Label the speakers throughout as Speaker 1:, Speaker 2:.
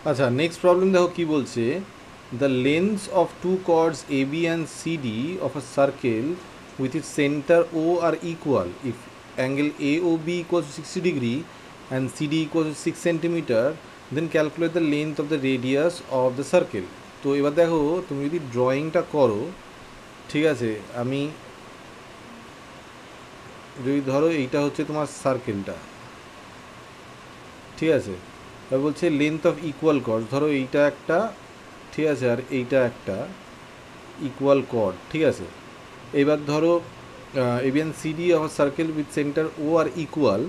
Speaker 1: আচ্ছা, next problem দেখো কি বলছে। The lengths of two chords A B and C D of a circle with it centre O R equal if angle A O B equal to 60 degree and C D equal to 6 centimetre, then calculate the length of the radius of the circle. তো এবার দেখো তুমি যদি ড্রয়িংটা করো, ঠিক আছে, আমি যদি ধরো এইটা হচ্ছে তোমার সার্কেলটা, ঠিক আছে, এবার বলছে লেন্থ অফ ইকুয়াল কর্ড, ধরো এইটা একটা, ঠিক আছে, আর এইটা একটা ইকুয়াল কর্ড, ঠিক আছে। এবার ধরো A B N CD of circle with centre O R equal,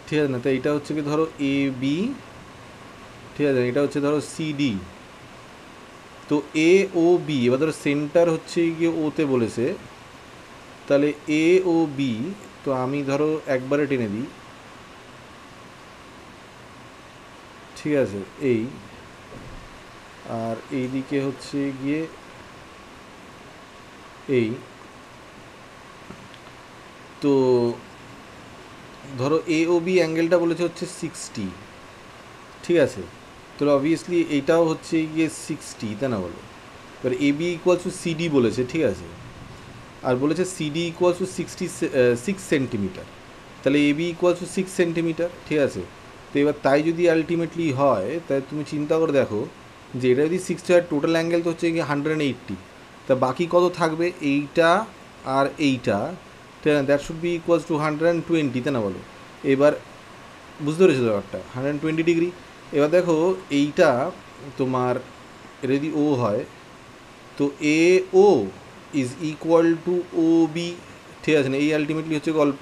Speaker 1: ঠিক আছে না, তো এইটা হচ্ছে কি ধরো এ বি, ঠিক আছে, এটা হচ্ছে ধরো সিডি। তো এ ও বি, এবার ধরো সেন্টার হচ্ছে গিয়ে ওতে বলেছে, তাহলে এ ও বি, তো আমি ধরো একবারে টেনে দিই, ঠিক আছে, এই, আর এইদিকে হচ্ছে গিয়ে এই, তো ধরো এ ও বি অ্যাঙ্গেলটা বলেছে হচ্ছে 60, ঠিক আছে, তাহলে অবভিয়াসলি এইটাও হচ্ছে গিয়ে 60, তাই না বলো। এবার A B equals two CD বলেছে, ঠিক আছে, আর বলেছে সিডি ইকুয়ালস টু 6 সেন্টিমিটার, তাহলে A B equals two 6 centimetre, ঠিক আছে। তো এবার তাই যদি আলটিমেটলি হয়, তাই তুমি চিন্তা করে দেখো যে এটা যদি 60 হয়, টোটাল অ্যাঙ্গেল তো হচ্ছে গিয়ে 180, তা বাকি কত থাকবে, এইটা আর এইটা, ঠিক আছে, that should be equals two 120, তাই না বলো। এবার বুঝতে পেরেছো ব্যাপারটা, 120 ডিগ্রি। এবার দেখো এইটা তোমার, এটা যদি ও হয়, তো A O is equal to O B, ঠিক আছে না, এই আলটিমেটলি হচ্ছে গল্প,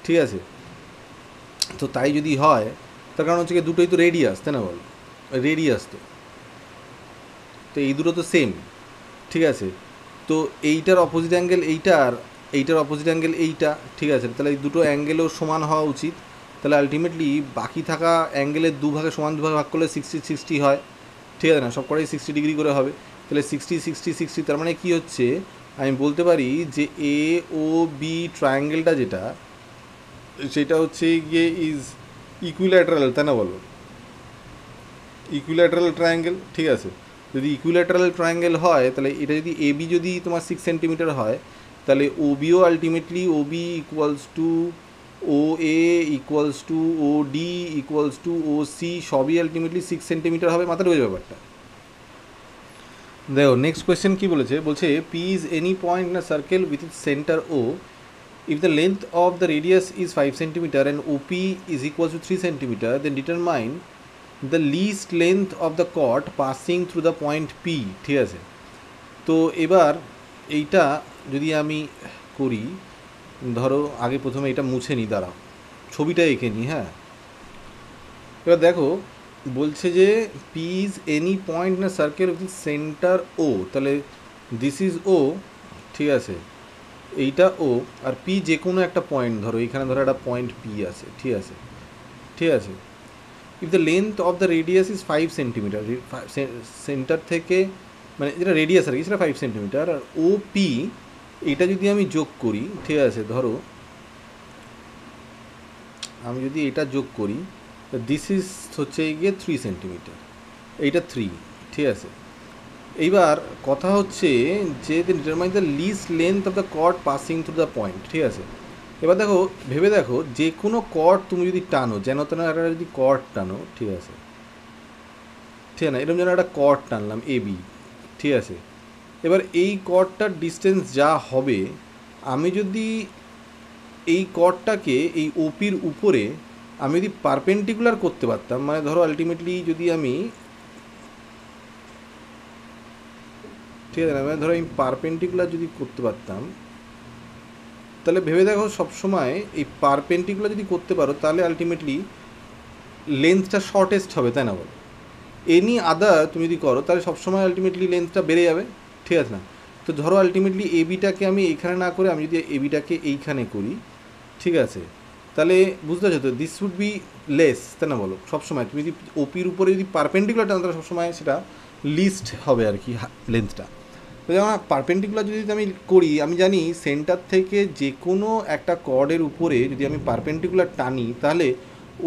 Speaker 1: ঠিক আছে। তো তাই যদি হয়, তার কারণ হচ্ছে কি দুটোই তো রেডিয়াস, তাই না বল, রেডিয়াস তো, তো এই দুটো তো সেম, ঠিক আছে। তো এইটার অপোজিট অ্যাঙ্গেল এইটা, আর এইটার অপোজিট অ্যাঙ্গেল এইটা, ঠিক আছে, তাহলে এই দুটো অ্যাঙ্গেলও সমান হওয়া উচিত। তাহলে আলটিমেটলি বাকি থাকা অ্যাঙ্গেলের দুভাগে সমান দুভাগে ভাগ করলে 60 60 হয়, ঠিক আছে না, সব কটাই 60 ডিগ্রি করে হবে। তাহলে 60 60 60, তার মানে কী হচ্ছে, আমি বলতে পারি যে এ ও বি ট্রায়াঙ্গেলটা যেটা, সেটা হচ্ছে গিয়ে ইজ ইকুইল্যাটারাল, তাই না বলো, ইকুইল্যাটারাল ট্রায়াঙ্গেল, ঠিক আছে। যদি ইকুইল্যাটারাল ট্রায়াঙ্গেল হয়, তাহলে এটা যদি এ বি যদি তোমার 6 সেন্টিমিটার হয়, তাহলে ও বিও ultimately O B equals to O A equals to O D equals to O C, সবই আলটিমেটলি 6 সেন্টিমিটার হবে। মাথায় রয়েছে ব্যাপারটা। দেখো নেক্সট কোয়েশ্চেন কী বলেছে, বলছে P is any point in a circle with it centre O if the length of the radius is 5 centimeter and OP is equal to 3 centimeter, then determine the least length of the chord passing through the point P, ঠিক আছে। তো এবার এইটা যদি আমি করি, ধরো আগে প্রথমে এটা মুছে নিই, দাঁড়াও ছবিটা এঁকে নিই, হ্যাঁ। এবার দেখো বলছে যে পি ইজ এনি পয়েন্ট না সার্কেল উইথ সেন্টার ও, তাহলে দিস ইজ ও, ঠিক আছে, এইটা ও, আর পি যে কোনো একটা পয়েন্ট, ধরো এইখানে ধরো একটা পয়েন্ট পি আছে, ঠিক আছে, ঠিক আছে। If the length of the radius is 5 centimetre, centre থেকে মানে যেটা রেডিয়াস আর কি সেটা 5 সেন্টিমিটার, আর ও পি এটা যদি আমি যোগ করি, ঠিক আছে, ধরো আমি যদি এটা যোগ করি, দিস ইজ হচ্ছে গিয়ে 3 সেন্টিমিটার, এইটা 3, ঠিক আছে। এইবার কথা হচ্ছে যে determine the least length of the chord passing through the point, ঠিক আছে। এবার দেখো ভেবে দেখো, যে কোনো কর্ড তুমি যদি টানো, যেন তেন একটা যদি কর্ড টানো, ঠিক আছে, ঠিক আছে না, এরকম যেন একটা কর্ড টানলাম এ বি, ঠিক আছে। এবার এই কর্ডটার ডিস্টেন্স যা হবে, আমি যদি এই কর্ডটাকে এই ওপির উপরে আমি যদি পারপেন্ডিকুলার করতে পারতাম, মানে ধরো আলটিমেটলি যদি আমি, ঠিক আছে না, মানে ধরো আমি পারপেন্ডিকুলার যদি করতে পারতাম, তাহলে ভেবে দেখো সবসময় এই পারপেন্ডিকুলার যদি করতে পারো, তাহলে আলটিমেটলি লেন্থটা শর্টেস্ট হবে, তাই না বলো। এনি আদার তুমি যদি করো, তাহলে সবসময় আলটিমেটলি লেন্থটা বেড়ে যাবে, ঠিক আছে না। তো ধরো আলটিমেটলি এবিটাকে আমি এইখানে না করে আমি যদি এবিটাকে এইখানে করি, ঠিক আছে, তাহলে বুঝতে পারছো তো, দিস উড বি লেস, তাই না বলো। সবসময় তুমি যদি ওপির উপরে যদি পারপেন্ডিকুলার টানো, তাহলে সবসময় সেটা লিস্ট হবে আর কি লেন্থটা। তো যেমন পারপেন্ডিকুলার যদি আমি করি, আমি জানি সেন্টার থেকে যে কোনো একটা কর্ডের উপরে যদি আমি পারপেন্ডিকুলার টানি, তাহলে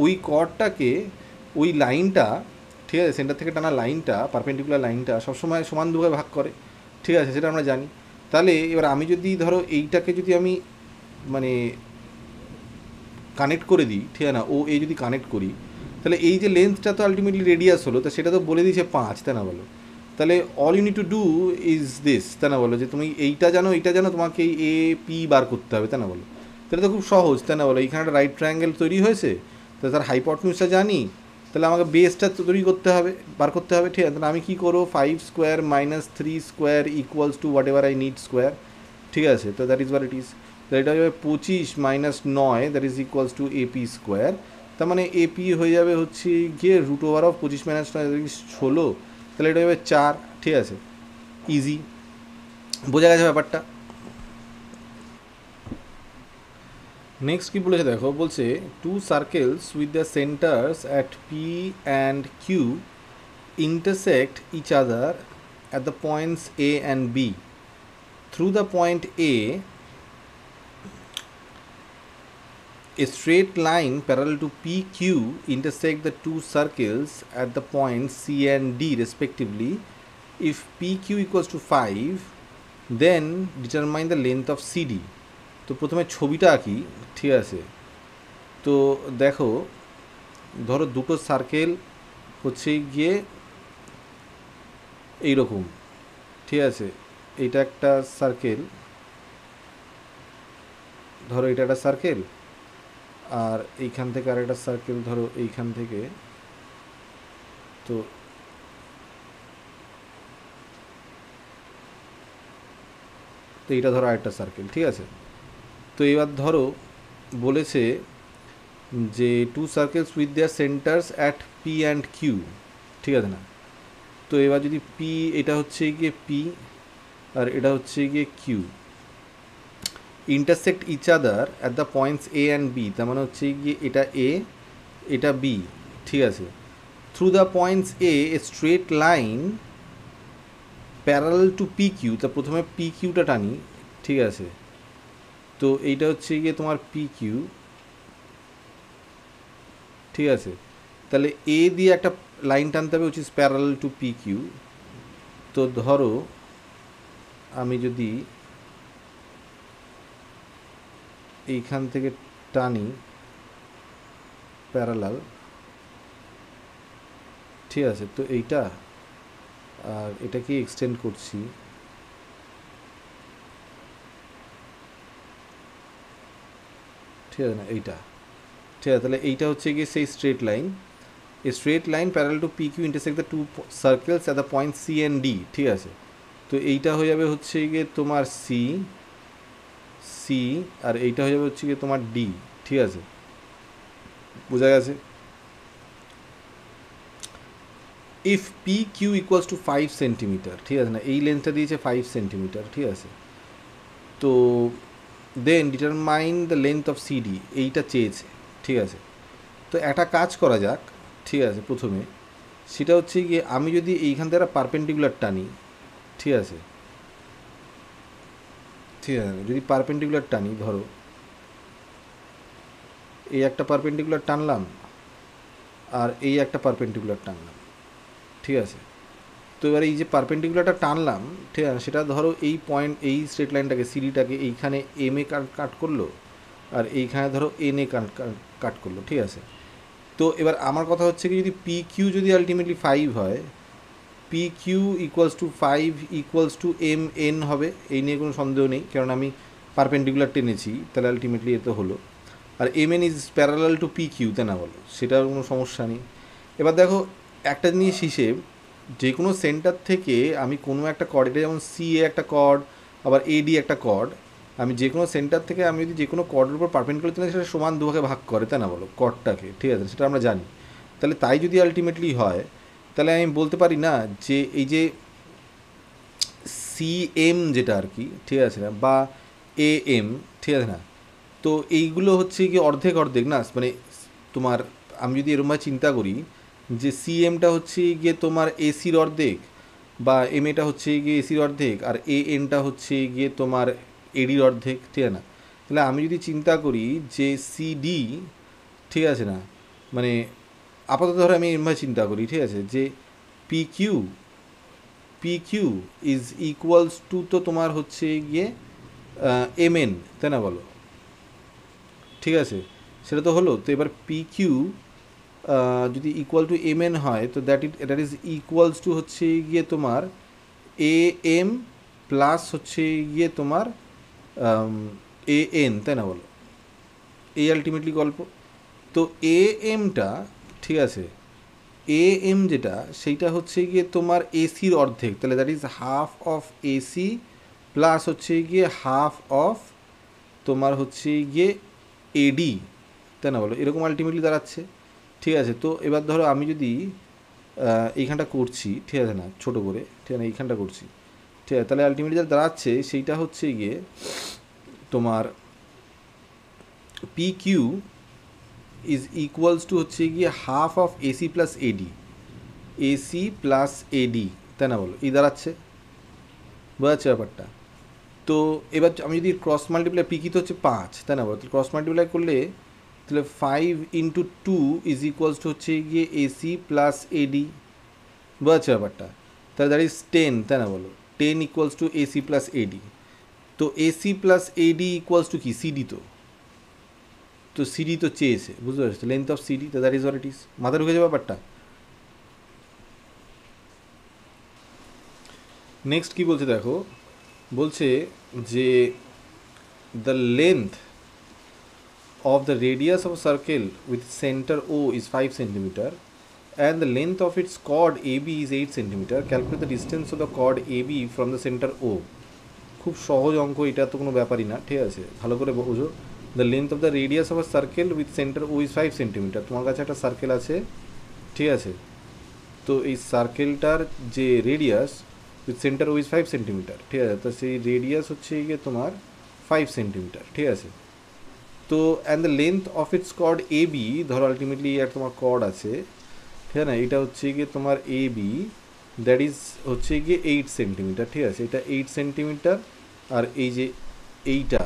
Speaker 1: ওই কর্ডটাকে, ওই লাইনটা, ঠিক আছে, সেন্টার থেকে টানা লাইনটা, পারপেন্ডিকুলার লাইনটা সবসময় সমান দুভাগে ভাগ করে, ঠিক আছে, সেটা আমরা জানি। তাহলে এবার আমি যদি ধরো এইটাকে যদি আমি মানে কানেক্ট করে দিই, ঠিক আছে না, ও এই যদি কানেক্ট করি, তাহলে এই যে লেন্থটা তো আলটিমেটলি রেডিয়াস হলো, তা সেটা তো বলে দিয়েছে 5, তাই না বলো? তাহলে all you need to do is this, তাই না বলো, যে তুমি এইটা জানো তোমাকে এই এ পি বার করতে হবে, তাই না বলো? তাহলে তো খুব সহজ, তাই না বলো? এইখানে একটা রাইট ট্রায়াঙ্গেল তৈরি হয়েছে, তাহলে তার হাইপোটেনিউসটা জানি, তাহলে আমাকে বেসটা তৈরি করতে হবে, বার করতে হবে, ঠিক আছে? তাহলে আমি কী করবো, 5 square minus 3 square equals to whatever I need square, ঠিক আছে? তো that is what it is. তো এটা হয়ে যাবে 25 minus 9, that is equals to AP square. তার মানে এপি হয়ে যাবে হচ্ছে গিয়ে রুট ওভার অফ 25 মাইনাস 9 16, তাহলে এটা হবে 4, ঠিক আছে? ইজি, বোঝা গেছে ব্যাপারটা। নেক্সট কী বলেছে দেখো, বলছে two circles with the centres at P and Q intersect each other at the points A and B. Through the point A, a straight line parallel to PQ intersect the two circles at the points C and D respectively. If PQ equals to 5, then determine the length of CD. তো প্রথমে ছবিটা আঁকি, ঠিক আছে? তো দেখো, ধরো দুটো সার্কেল হচ্ছে গিয়ে এইরকম, ঠিক আছে? এইটা একটা সার্কেল, ধরো এটা একটা সার্কেল, আর এইখান থেকে আর একটা সার্কেল ধরো এইখান থেকে, তো এইটা ধরো আরেকটা সার্কেল, ঠিক আছে? তো এবার ধরো বলেছে যে two circles with their centres at P and Q, ঠিক আছে না? তো এবার যদি পি, এটা হচ্ছে গিয়ে পি আর এটা হচ্ছে গিয়ে Q, intersect each other at the points A and B, তার মানে হচ্ছে গিয়ে এটা এ, এটা বি, ঠিক আছে? Through the points A straight line parallel to P Q, তা প্রথমে পি কিউটা টানি, ঠিক আছে? তো এইটা হচ্ছে গিয়ে তোমার পি কিউ, ঠিক আছে? তাহলে এ দিয়ে একটা লাইন টানতে হবে which is parallel to P Q. তো ধরো আমি যদি এইখান থেকে টানি প্যারালাল, ঠিক আছে? তো এইটা আর এটাকে এক্সটেন্ড করছি, ঠিক আছে না? এইটা, ঠিক আছে? তাহলে এইটা হচ্ছে গিয়ে সেই straight line, a straight line parallel to P Q intersect the two circles at the point C and D, ঠিক আছে? তো এইটা হয়ে যাবে হচ্ছে গিয়ে তোমার সি, সি, আর এইটা হয়ে যাবে হচ্ছে গিয়ে তোমার ডি, ঠিক আছে? বোঝা গেছে? If P Q equals to 5 centimetre, ঠিক আছে না? এই লেন্থটা দিয়েছে 5 সেন্টিমিটার, ঠিক আছে? তো then determine the length of CD, এইটা চেয়েছে, ঠিক আছে? তো একটা কাজ করা যাক, ঠিক আছে? প্রথমে সেটা হচ্ছে গিয়ে আমি যদি এইখান থেকে একটা পারপেন্ডিকুলার টানি, ঠিক আছে? ঠিক আছে, যদি পারপেন্ডিকুলার টানি, ধরো এই একটা পারপেন্ডিকুলার টানলাম আর এই একটা পারপেন্ডিকুলার টানলাম, ঠিক আছে? তো এবার এই যে পারপেন্ডিকুলারটা টানলাম, ঠিক আছে, সেটা ধরো এই পয়েন্ট, এই স্ট্রেট লাইনটাকে, সিডিটাকে এইখানে এম এ কাট করলো, আর এইখানে ধরো এন এ কাট করলো, ঠিক আছে? তো এবার আমার কথা হচ্ছে কি, যদি পি কিউ যদি আলটিমেটলি 5 হয়, P Q equals to 5 equals to M N হবে, এই নিয়ে কোনো সন্দেহ নেই, কারণ আমি পারপেন্ডিকুলার টেনেছি, তাহলে আলটিমেটলি এ তো হলো। আর M N is parallel to P Q, তা না বলো, সেটার কোনো সমস্যা নেই। এবার দেখো একটা জিনিস হিসেব, যে কোনো সেন্টার থেকে আমি কোনো একটা কর্ড, এটা যেমন সি এ একটা কর্ড, আবার এডি একটা কর্ড, আমি যে কোনো সেন্টার থেকে আমি যদি যে কোনো কর্ডের উপর পারপেন্ডিকুলার দিলে সেটা সমান দুভাগে ভাগ করে, তাই না বলো, কর্ডটাকে, ঠিক আছে? সেটা আমরা জানি। তাহলে তাই যদি আলটিমেটলি হয়, তাহলে আমি বলতে পারি না যে এই যে সি এম যেটা আর কি, ঠিক আছে না, বা এ এম, ঠিক আছে না, তো এইগুলো হচ্ছে কি অর্ধেক অর্ধেক না, মানে তোমার আমি যদি এরমভাবে চিন্তা করি যে সি এমটা হচ্ছে গিয়ে তোমার এসির অর্ধেক, বা এম এটা হচ্ছে গিয়ে এসির অর্ধেক, আর এ এনটা হচ্ছে গিয়ে তোমার এডির অর্ধেক, ঠিক আছে না? তাহলে আমি যদি চিন্তা করি যে সিডি, ঠিক আছে না, মানে আপাতত ধরো আমি এমভাবে চিন্তা করি, ঠিক আছে, যে P Q is equals to তো তোমার হচ্ছে গিয়ে এম এন, তাই না বলো? ঠিক আছে, সেটা তো হলো। তো এবার পি কিউ যদি ইকুয়াল টু এম এন হয়, তো দ্যাট ইজ ইকুয়ালস টু হচ্ছে গিয়ে তোমার এ এম প্লাস হচ্ছে গিয়ে তোমার এ এন, তাই না বলো? এই আলটিমেটলি গল্প। তো এ এমটা, ঠিক আছে, এ এম যেটা সেইটা হচ্ছে গিয়ে তোমার এসির অর্ধেক, তাহলে that is half of AC plus হচ্ছে গিয়ে হাফ অফ তোমার হচ্ছে গিয়ে এডি, তাই না বলো? এরকম আলটিমেটলি দাঁড়াচ্ছে। ঠিক আছে, তো এবার ধরো আমি যদি এইখানটা করছি, ঠিক আছে না, ছোটো করে, ঠিক আছে, এইখানটা করছি, ঠিক আছে, তাহলে আলটিমেটলি যা দাঁড়াচ্ছে সেইটা হচ্ছে গিয়ে তোমার P Q is equals to হচ্ছে গিয়ে half of AC plus AD, AC plus AD, তাই না বলো? এই দাঁড়াচ্ছে, বোঝা যাচ্ছে ব্যাপারটা? তো এবার আমি যদি ক্রস মাল্টিপ্লাই, পি কি তো হচ্ছে 5, তাই না বলো? তো ক্রস মাল্টিপ্লাই করলে তাহলে 5 ইন্টু 2 ইজ ইকুয়ালস টু হচ্ছে গিয়ে এসি প্লাস এডি, বোঝা যাচ্ছে ব্যাপারটা? তাহলে দ্যাট ইজ 10, তাই না বলো? 10 equals to AC plus AD. তো AC plus AD equals to কি? সিডি। তো সিডি তো চেয়েছে, বুঝতে পারছো? লেন্থ অফ সিডি, তো that is what it is. মাথা ঢুকে যাবে ব্যাপারটা? নেক্সট কি বলছে দেখো, বলছে যে the length of the radius of a circle with center O is 5 centimeter and the length of its chord AB is 8 centimeter. Calculate the distance of the chord AB from the center O. খুব সহজ অঙ্ক, এটা তো কোনো ব্যাপারই না, ঠিক আছে, ভালো করে বোঝো। The length of the radius of a circle with centre O is 5 centimetre. তোমার কাছে একটা সার্কেল আছে, ঠিক আছে, তো এই সার্কেলটার যে radius with centre O is 5 centimetre, ঠিক আছে, তো সেই রেডিয়াস হচ্ছে গিয়ে তোমার 5 সেন্টিমিটার, ঠিক আছে। তো and the length of its chord A B, ধরো আলটিমেটলি আর তোমার কর্ড আছে, ঠিক আছে না, এটা হচ্ছে গিয়ে তোমার এ বি, দ্যাট ইজ হচ্ছে গিয়ে 8 সেন্টিমিটার, ঠিক আছে, এটা 8 সেন্টিমিটার, আর এই যে এইটা,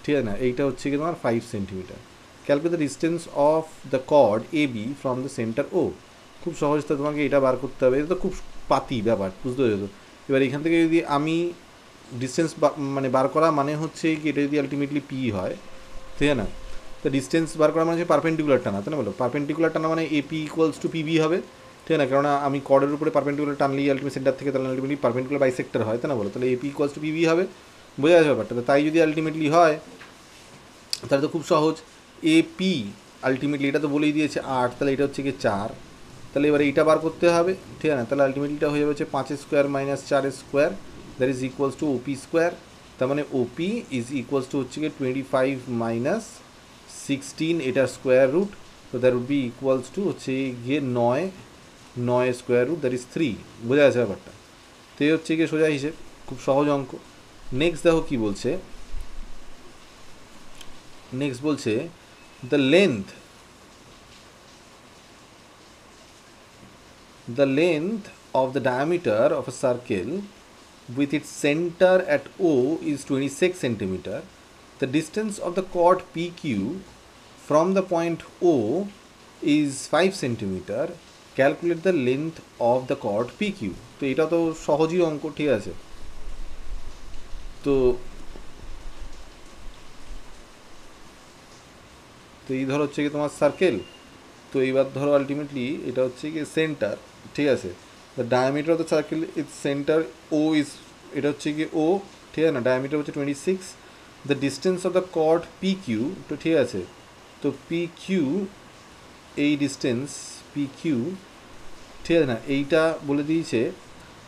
Speaker 1: ঠিক আছে না, এইটা হচ্ছে গিয়ে তোমার 5 centimetre. Calculate the distance of the chord A B from the centre O. খুব সহজ, তো তোমাকে এটা বার করতে হবে, এটা তো খুব পাতি ব্যাপার, বুঝতে পেরেছো? এবার এখান থেকে যদি আমি ডিস্টেন্স মানে বার করা মানে হচ্ছে কি, এটা যদি আলটিমেটলি পি হয়, ঠিক আছে না, তো ডিস্টেন্স বার করা মানে হচ্ছে পারপেন্ডিকুলার টানা, তাই না বলো? পারপেন্ডিকুলার টানা মানে এপি ইকুয়ালস টু পিবি হবে, ঠিক আছে না, কেননা আমি কর্ডের উপরে পারপেন্ডিকুলার টানলেই আলটিমেট সেন্টার থেকে, তাহলে আলটিমেটলি পারপেন্ডিকুলার বাইসেক্টর হয়, তাই না বলো? তাহলে এপি ইকুয়ালস টু পিবি হবে, বোঝা যাচ্ছে ব্যাপারটা? তো তাই যদি আলটিমেটলি হয় তাহলে তো খুব সহজ। এপি আলটিমেটলি এটা তো বলেই দিয়েছে 8, তাহলে এটা হচ্ছে গিয়ে 4, তাহলে এবার এইটা বার করতে হবে, ঠিক আছে না, তাহলে আলটিমেটলি এটা হয়ে যাবে হচ্ছে 5 square minus 4 square, that is equals two OP square. তার মানে ওপি ইজ ইকুয়ালস টু হচ্ছে গিয়ে 25 মাইনাস 16 এটার স্কোয়ার রুট, তো that would be equals to হচ্ছে গিয়ে 9 স্কোয়ার রুট, দ্যাট ইজ 3, বোঝা যাচ্ছে ব্যাপারটা? তো এই হচ্ছে গিয়ে সোজা হিসেব, খুব সহজ অঙ্ক। নেক্সট দেখো কী বলছে, নেক্সট বলছে the length of the diameter of a circle with its center at O is 26 centimeter. The distance of the chord PQ from the point O is 5 centimeter. Calculate the length of the chord PQ. তো এটা তো সহজই অঙ্ক, ঠিক আছে। তো এই ধরো হচ্ছে কি তোমার সার্কেল, তো এইবার ধরো আলটিমেটলি এটা হচ্ছে কি সেন্টার, ঠিক আছে, the diameter of the circle is centre O is, এটা হচ্ছে কি ও, ঠিক আছে না, ডায়ামিটার হচ্ছে 26, the distance of the chord P Q, তো ঠিক আছে, তো পি কিউ, এই ডিস্টেন্স পি কিউ, ঠিক আছে না, এইটা বলে দিয়েছে,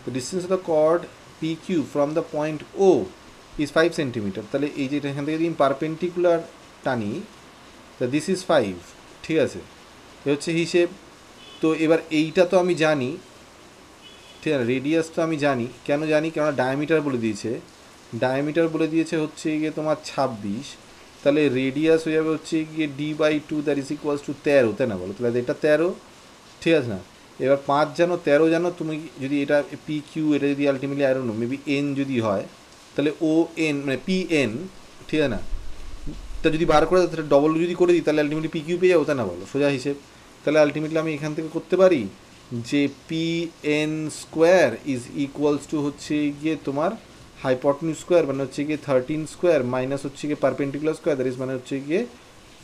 Speaker 1: the distance of the chord P Q from the point O is 5 centimetre. তাহলে এই যে এখান থেকে যদি পারপেন্ডিকুলার টানি, তা দিস ইজ 5, ঠিক আছে, এ হচ্ছে হিসেব। তো এবার এইটা তো আমি জানি, ঠিক আছে, রেডিয়াস তো আমি জানি, কেন জানি, কেননা ডায়ামিটার বলে দিয়েছে, ডায়ামিটার বলে দিয়েছে হচ্ছে গিয়ে তোমার 26, তাহলে রেডিয়াস হয়ে যাবে হচ্ছে গিয়ে d/2, that is equals two 13, তাই না বলো? তাহলে এটা 13, ঠিক আছে না, এবার 5 জানো 13 জানো, তুমি যদি এটা পি কিউ, এটা যদি ultimately I don't know maybe N যদি হয়, তাহলে ও এন মানে পি এন, ঠিক আছে না, তা যদি বার করে তাহলে ডবল যদি করে দিই, তাহলে আলটিমেটলি পি কিউ পেয়ে যাবো, তাই না বলো? সোজা হিসেব। তাহলে আলটিমেটলি আমি এখান থেকে করতে পারি যে P N square is equals to হচ্ছে গিয়ে তোমার হাইপটেনিউজ স্কোয়ার মানে হচ্ছে গিয়ে 13 স্কোয়ার মাইনাস হচ্ছে গিয়ে পারপেন্ডিকুলার স্কোয়ার দ্যাট ইজ মানে হচ্ছে গিয়ে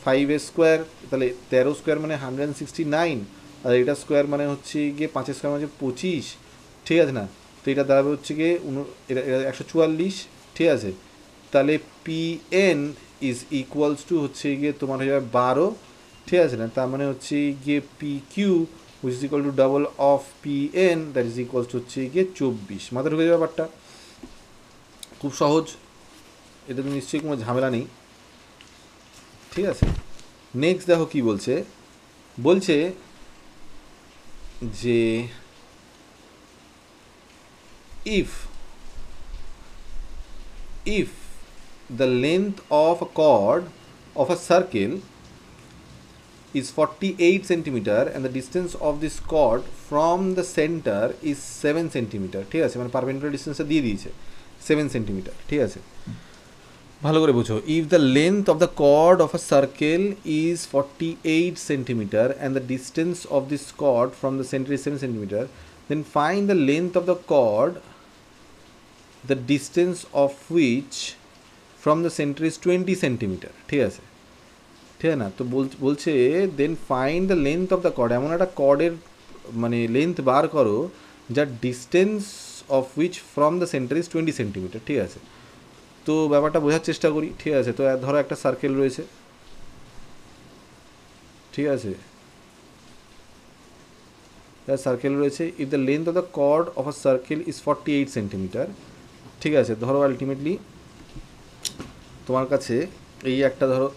Speaker 1: 5 স্কোয়ার, তাহলে 13 স্কোয়ার মানে 169, আর এটা স্কোয়ার মানে হচ্ছে গিয়ে 5 স্কোয়ার মানে 25, ঠিক আছে না? তো এটা দাঁড়াবে হচ্ছে গিয়ে এটা 144, ঠিক আছে? তাহলে P N is equals to হচ্ছে গিয়ে তোমার হয়ে যাবে 12, ঠিক আছে না? তার মানে হচ্ছে গিয়ে P Q which is equal to double of P N that is equals to হচ্ছে গিয়ে 24। মাথায় ঢুকে যাবে ব্যাপারটা, খুব সহজ, এটা তো নিশ্চয়ই কোনো ঝামেলা নেই, ঠিক আছে? নেক্সট দেখো কি বলছে, বলছে যে if the length of a chord of a circle is 48 centimeter and the distance of this chord from the center is 7 centimeter, ঠিক আছে? মানে পারপেন্ডিকুলার ডিস্টেন্সটা দিয়ে দিয়েছে 7 সেন্টিমিটার, ঠিক আছে? ভালো করে বুঝো, if the length of the chord of a circle is 48 centimeter and the distance of this chord from the center is 7 centimeter, then find the length of the chord the distance of which from the center is 20 centimeter, ঠিক আছে? ঠিক আছে না? তো বলছে then find the length of the chord, এমন একটা কর্ডের মানে লেন্থ বার করো যার distance of which from the centre is 20 centimetre, ঠিক আছে? তো ব্যাপারটা বোঝার চেষ্টা করি, ঠিক আছে? তো ধরো একটা সার্কেল রয়েছে, ঠিক আছে? সার্কেল রয়েছে, if the length of the chord of a circle is 48 centimetre, ঠিক আছে? ধরো আলটিমেটলি তোমার কাছে এই একটা ধরো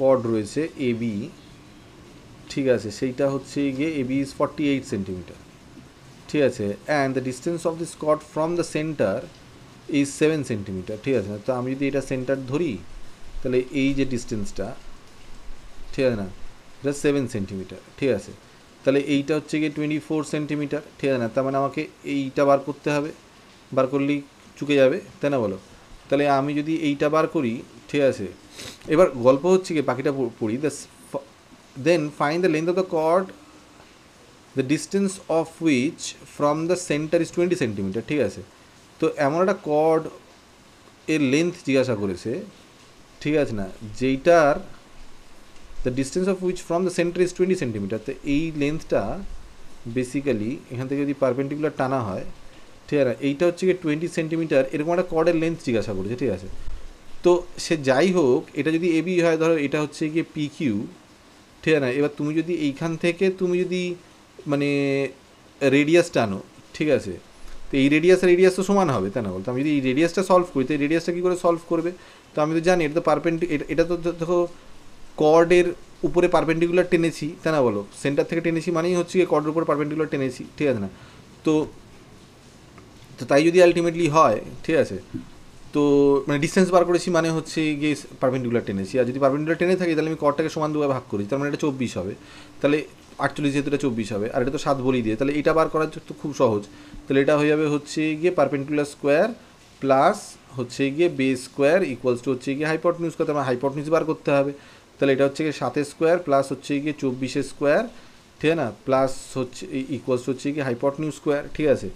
Speaker 1: কর্ড রয়েছে এ বি, ঠিক আছে? সেইটা হচ্ছে গিয়ে এ বি ইজ 48 সেন্টিমিটার, ঠিক আছে? And the distance of this chord from the centre is 7 centimetre, ঠিক আছে? তো আমি যদি এটা সেন্টার ধরি তাহলে এই যে ডিস্টেন্সটা, ঠিক আছে না, এটা 7 সেন্টিমিটার, ঠিক আছে? তাহলে এইটা হচ্ছে গিয়ে 24 সেন্টিমিটার, ঠিক আছে না? তার মানে আমাকে এইটা বার করতে হবে, বার করলেই চুকে যাবে, তাই না বলো? তাহলে আমি যদি এইটা বার করি, ঠিক আছে? এবার গল্প হচ্ছে কি, বাকিটা পড়ি। Then find the length of the chord the distance of which from the centre is 20 centimetre, ঠিক আছে? তো এমন একটা কর্ড এর লেন্থ জিজ্ঞাসা করেছে, ঠিক আছে না, যেইটার the distance of which from the centre is 20 centimetre. তো এই লেন্থটা বেসিক্যালি এখান থেকে যদি পারপেন্ডিকুলার টানা হয়, ঠিক আছে, এইটা হচ্ছে কি 20 সেন্টিমিটার, এরকম একটা কর্ডের লেন্থ জিজ্ঞাসা করেছে, ঠিক আছে? তো সে যাই হোক, এটা যদি এবি হয়, ধরো এটা হচ্ছে গিয়ে পি কিউ, ঠিক আছে না? এবার তুমি যদি এইখান থেকে তুমি যদি মানে রেডিয়াস টানো, ঠিক আছে? তো এই রেডিয়াস তো সমান হবে, তাই না? বলতো আমি যদি এই রেডিয়াসটা সলভ করি, তো এই রেডিয়াসটা কী করে সলভ করবে? তো আমি তো জানি এটা তো এটা তো দেখো কর্ডের উপরে পারপেন্ডিকুলার টেনেছি, তাই না বলো? সেন্টার থেকে টেনেছি মানেই হচ্ছে গিয়ে কর্ডের উপরে পারপেন্ডিকুলার টেনেছি, ঠিক আছে না? তো তো তাই যদি আলটিমেটলি হয়, ঠিক আছে, তো মানে ডিস্টেন্স বার করেছি মানে হচ্ছে গিয়ে পারপেন্ডিকুলার টেনেছি, আর যদি পারপেন্ডিকুলার টেনে থাকি তাহলে আমি কর্ডটাকে সমান দুভাবে ভাগ করি, তার মানে এটা 24 হবে, তাহলে 48 যেহেতু এটা 24 হবে, আর এটা তো 7 বলেই দিয়ে, তাহলে এটা বার করার তো খুব সহজ। তাহলে এটা হয়ে যাবে হচ্ছে গিয়ে পারপেন্ডিকুলার স্কোয়ার প্লাস হচ্ছে গিয়ে বেস স্কোয়ার ইকুয়ালস টু হচ্ছে গিয়ে হাইপটেনিউজ, করতে আমার হাইপটেনিউজ বার করতে হবে। তাহলে এটা হচ্ছে গিয়ে 7 স্কোয়ার প্লাস হচ্ছে গিয়ে 24 স্কোয়ার, ঠিক আছে না, প্লাস হচ্ছে ইকুয়ালস হচ্ছে গিয়ে হাইপটেনিউজ স্কোয়ার, ঠিক আছে?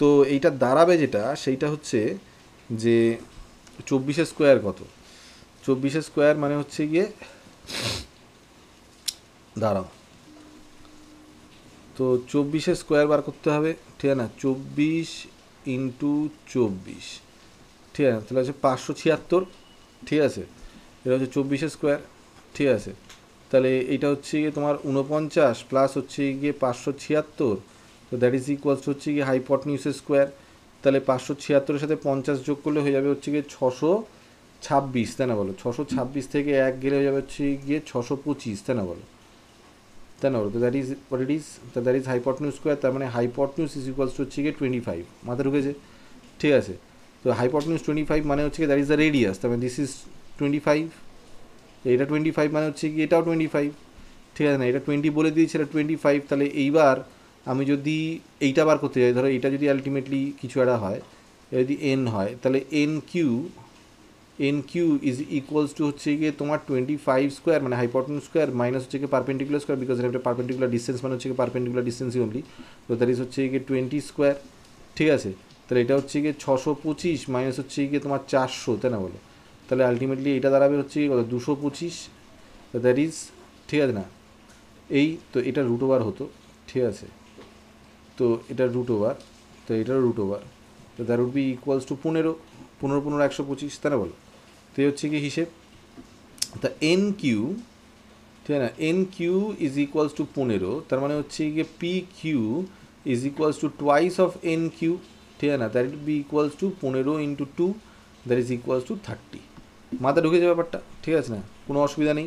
Speaker 1: তো এইটা দাঁড়াবে যেটা, সেইটা হচ্ছে যে 24 স্কোয়ার কত? 24 স্কোয়ার মানে হচ্ছে গিয়ে, দাঁড়াও, তো 24 স্কোয়ার বার করতে হবে, ঠিক আছে না? 24 ইন্টু 24, ঠিক আছে? তাহলে হচ্ছে 576, ঠিক আছে? এটা হচ্ছে 24 স্কোয়ার, ঠিক আছে? তাহলে এইটা হচ্ছে গিয়ে তোমার 49 প্লাস হচ্ছে গিয়ে 576, তো দ্যাট ইজ ইকুয়ালস হচ্ছে গিয়ে হাইপটেনিউজ স্কোয়ার। তাহলে 576-এর সাথে 50 যোগ করলে হয়ে যাবে হচ্ছে গিয়ে 626, তাই না বলো? 626 থেকে 1 গেলে হয়ে যাবে হচ্ছে গিয়ে 625, তাই না বলো? তাই না বলো? তো that is what it is, তো দ্যাট ইজ হাইপটেনিউজ স্কোয়ার, তার মানে হাইপটেনিউজ ইজ ইকুয়ালস টু হচ্ছে গিয়ে 25। মাথা ঢুকেছে, ঠিক আছে? তো হাইপটেনিউজ 25 মানে হচ্ছে গিয়ে দ্যাট ইজ দ্য রেডিয়াস, তার মানে দিস ইজ 25, এটা 25 মানে হচ্ছে কি এটাও 25, ঠিক আছে না? এটা 20 বলে দিয়েছে, এটা 25। তাহলে এইবার আমি যদি এইটা বার করতে যাই, ধরো এটা যদি আলটিমেটলি কিছু একটা হয়, যদি এন হয়, তাহলে N Q is equals to হচ্ছে গিয়ে তোমার 25 স্কোয়ার মানে হাইপোটেনিউজ স্কোয়ার মাইনাস হচ্ছে গিয়ে পারপেন্ডিকুলার স্কোয়ার, বিকজ এটা একটা পারপেন্ডিকুলার ডিস্টেন্স মানে হচ্ছে গিয়ে পারপেন্ডিকুলার ডিস্টেন্সই অনলি, তো দ্যাট ইজ হচ্ছে গিয়ে 20 স্কোয়ার। ঠিক আছে, তাহলে এটা হচ্ছে গিয়ে 625 মাইনাস হচ্ছে গিয়ে তোমার 400, তাই না বলো? তাহলে আলটিমেটলি এটা দাঁড়াবে হচ্ছে গিয়ে কত, 225, দ্যাট ইজ, ঠিক আছে না, এই তো এটা রুট ওভার হতো। ঠিক আছে, তো এটা রুট ওভার, তো এটারও রুট ওভার, তো that would be equals to 15, 125, তাই না বলো? তো এই হচ্ছে কি হিসেব। তা এন কিউ, ঠিক আছে না, N Q is equals to 15, তার মানে হচ্ছে গিয়ে P Q is equals to twice of N Q. ঠিক আছে না, that would be equals to 15 into 2, that is equals to 30। মাথা ঢুকে যাবে ব্যাপারটা, ঠিক আছে না, কোনো অসুবিধা নেই।